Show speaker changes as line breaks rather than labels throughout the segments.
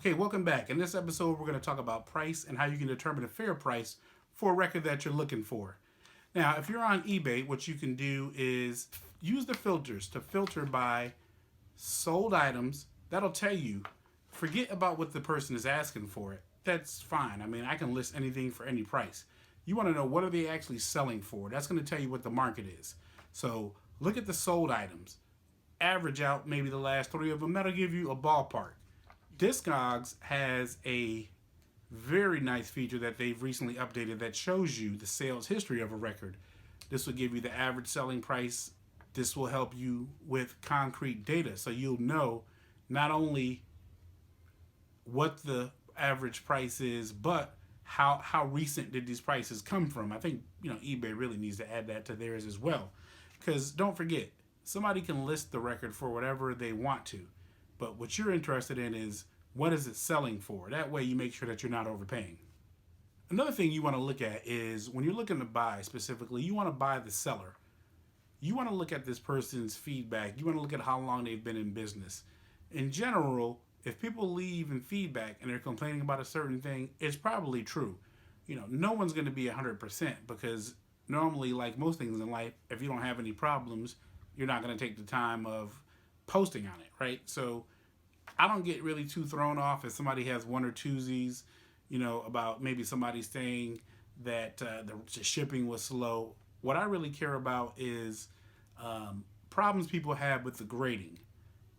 Okay, welcome back. In this episode, we're going to talk about price and how you can determine a fair price for a record that you're looking for. Now, if you're on eBay, what you can do is use the filters to filter by sold items. That'll tell you, forget about what the person is asking for it. That's fine. I mean, I can list anything for any price. You want to know what are they actually selling for. That's going to tell you what the market is. So look at the sold items. Average out maybe the last three of them. That'll give you a ballpark. Discogs has a very nice feature that they've recently updated that shows you the sales history of a record. This will give you the average selling price. This will help you with concrete data, so you'll know not only what the average price is, but how recent did these prices come from. I think eBay really needs to add that to theirs as well, because don't forget, somebody can list the record for whatever they want to, but what you're interested in is what is it selling for. That way you make sure that you're not overpaying. Another thing you want to look at is when you're looking to buy specifically, you want to buy the seller. You want to look at this person's feedback. You want to look at how long they've been in business. In general, if people leave in feedback and they're complaining about a certain thing, it's probably true. No one's going to be 100% because normally, like most things in life, if you don't have any problems, you're not going to take the time of posting on it, right? So I don't get really too thrown off if somebody has one or twosies, about maybe somebody saying that the shipping was slow. What I really care about is problems people have with the grading,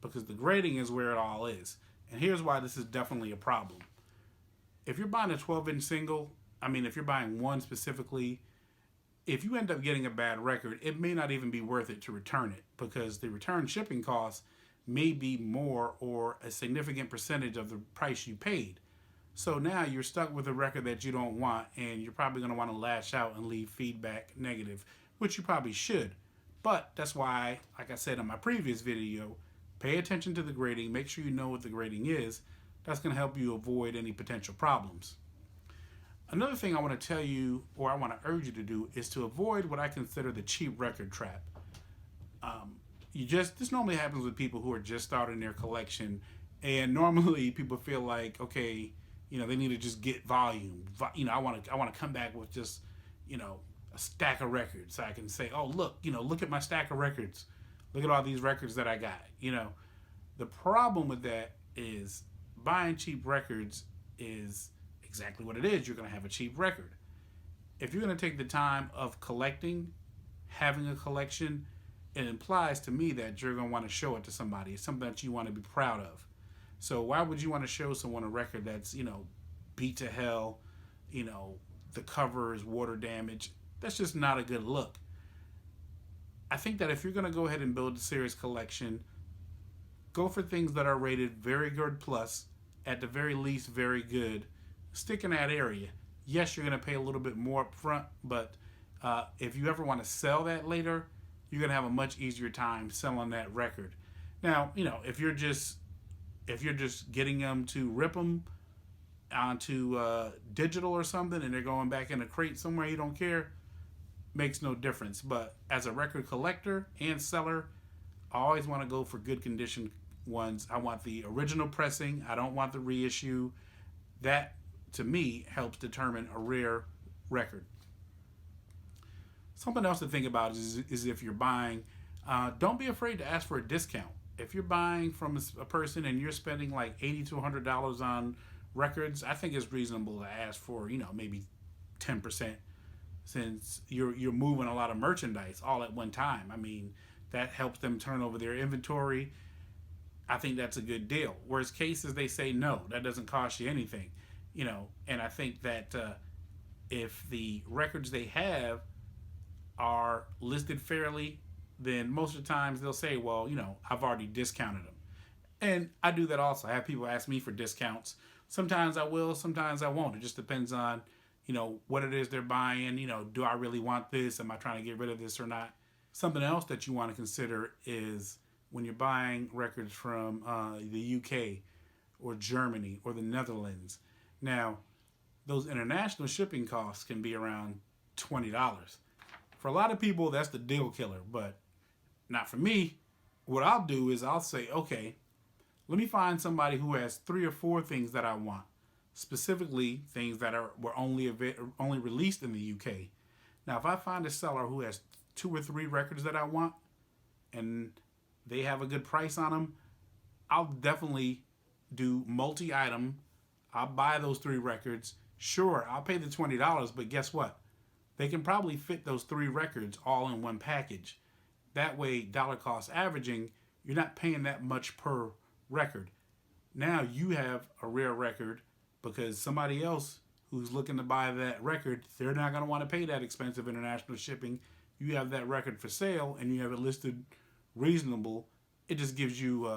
because the grading is where it all is. And here's why this is definitely a problem. If you're buying a 12-inch single, if you're buying one specifically, if you end up getting a bad record, it may not even be worth it to return it, because the return shipping costs may be more or a significant percentage of the price you paid. So now you're stuck with a record that you don't want, and you're probably going to want to lash out and leave feedback negative, which you probably should. But that's why, like I said in my previous video, pay attention to the grading. Make sure you know what the grading is. That's going to help you avoid any potential problems. Another thing I want to tell you, or I want to urge you to do, is to avoid what I consider the cheap record trap. This normally happens with people who are just starting their collection, and normally people feel like, okay, they need to just get volume. I want to come back with just, a stack of records, so I can say, oh look at my stack of records. Look at all these records that I got. The problem with that is buying cheap records is exactly what it is. You're going to have a cheap record. If you're going to take the time of collecting, having a collection, it implies to me that you're going to want to show it to somebody. It's something that you want to be proud of. So why would you want to show someone a record that's, beat to hell, the cover is water damage? That's just not a good look. I think that if you're going to go ahead and build a serious collection, go for things that are rated very good plus, at the very least very good. Stick in that area. Yes, you're going to pay a little bit more up front, but if you ever want to sell that later, you're going to have a much easier time selling that record. Now, if you're just getting them to rip them onto digital or something, and they're going back in a crate somewhere, you don't care, makes no difference. But as a record collector and seller, I always want to go for good condition ones. I want the original pressing. I don't want the reissue. That, to me, helps determine a rare record. Something else to think about is if you're buying, don't be afraid to ask for a discount. If you're buying from a person and you're spending like $80 to $100 on records, I think it's reasonable to ask for, maybe 10%, since you're moving a lot of merchandise all at one time. That helps them turn over their inventory. I think that's a good deal. Worst case is they say no, that doesn't cost you anything, and I think that if the records they have are listed fairly, then most of the times they'll say, well, I've already discounted them. And I do that also. I have people ask me for discounts. Sometimes I will, sometimes I won't. It just depends on, what it is they're buying. Do I really want this? Am I trying to get rid of this or not? Something else that you want to consider is when you're buying records from the UK or Germany or the Netherlands. Now, those international shipping costs can be around $20. For a lot of people, that's the deal killer, but not for me. What I'll do is I'll say, okay, Let me find somebody who has 3 or 4 things that I want, specifically things that were only released in the UK. Now, if I find a seller who has 2 or 3 records that I want, and they have a good price on them, I'll definitely do multi-item. I'll buy those 3 records. Sure, I'll pay the $20, but guess what? They can probably fit those 3 records all in one package. That way, dollar cost averaging, you're not paying that much per record. Now you have a rare record because somebody else who's looking to buy that record, they're not going to want to pay that expensive international shipping. You have that record for sale and you have it listed reasonable. It just gives you,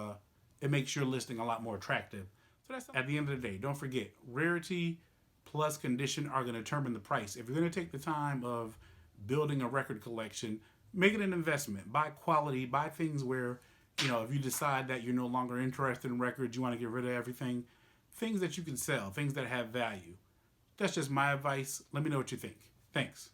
it makes your listing a lot more attractive. So that's at the end of the day. Don't forget, rarity plus condition are going to determine the price. If you're going to take the time of building a record collection, make it an investment. Buy quality, buy things where, if you decide that you're no longer interested in records, you want to get rid of everything, things that you can sell, things that have value. That's just my advice. Let me know what you think. Thanks.